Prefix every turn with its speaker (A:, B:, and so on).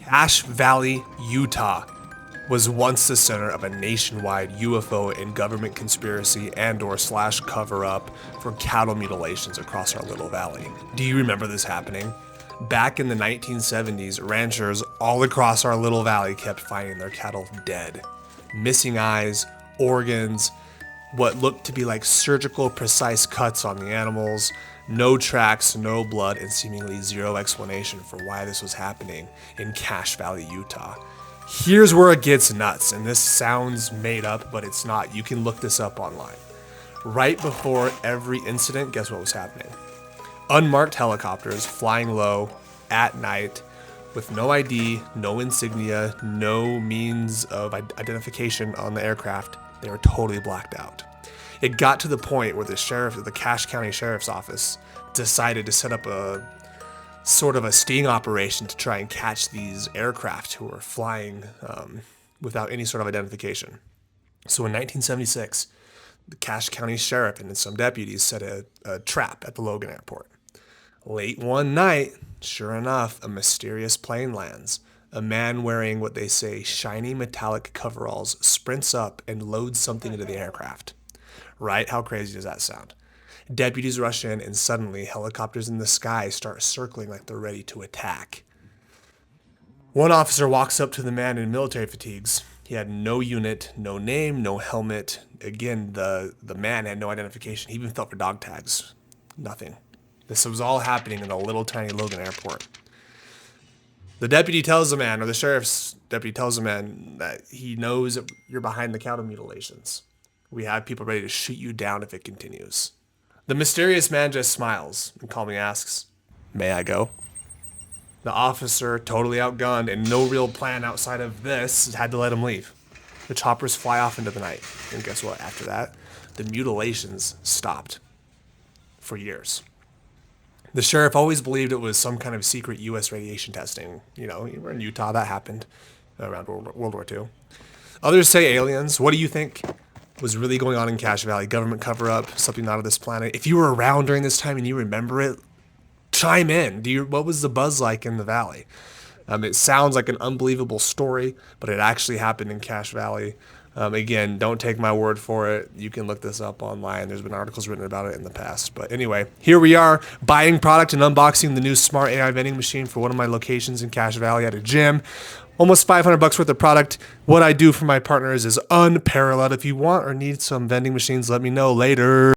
A: Cache Valley, Utah was once the center of a nationwide UFO and government conspiracy and/or slash cover-up for cattle mutilations across our little valley. Do you remember this happening? Back in the 1970s, ranchers all across our little valley kept finding their cattle dead. Missing eyes, organs, what looked to be like surgical precise cuts on the animals, no tracks, no blood, and seemingly zero explanation for why this was happening in Cache Valley, Utah. Here's where it gets nuts, and this sounds made up, but it's not. You can look this up online. Right before every incident, guess what was happening? Unmarked helicopters flying low at night with no ID, no insignia, no means of identification on the aircraft. They were totally blacked out. It got to the point where the Cache County Sheriff's Office decided to set up a sort of a sting operation to try and catch these aircraft who were flying without any sort of identification. So in 1976, the Cache County Sheriff and some deputies set a trap at the Logan Airport. Late one night, sure enough, a mysterious plane lands. A man wearing what they say shiny metallic coveralls sprints up and loads something into the aircraft. Right? How crazy does that sound? Deputies rush in, and suddenly helicopters in the sky start circling like they're ready to attack. One officer walks up to the man in military fatigues. He had no unit, no name, no helmet. Again, the man had no identification. He even felt for dog tags. Nothing. This was all happening in a little tiny Logan airport. The deputy tells the man, or the sheriff's deputy tells the man, that he knows that you're behind the cattle mutilations. We have people ready to shoot you down if it continues. The mysterious man just smiles and calmly asks, "May I go?" The officer, totally outgunned and no real plan outside of this, had to let him leave. The choppers fly off into the night. And guess what? After that, the mutilations stopped for years. The sheriff always believed it was some kind of secret U.S. radiation testing. You know, we're in Utah, that happened around World War II. Others say aliens. What do you think was really going on in Cache Valley? Government cover-up, something not of this planet? If you were around during this time and you remember it, chime in. What was the buzz like in the valley? It sounds like an unbelievable story, but it actually happened in Cache Valley. Again, don't take my word for it. You can look this up online. There's been articles written about it in the past. But anyway, here we are buying product and unboxing the new smart AI vending machine for one of my locations in Cache Valley at a gym. Almost $500 worth of product. What I do for my partners is unparalleled. If you want or need some vending machines, let me know later.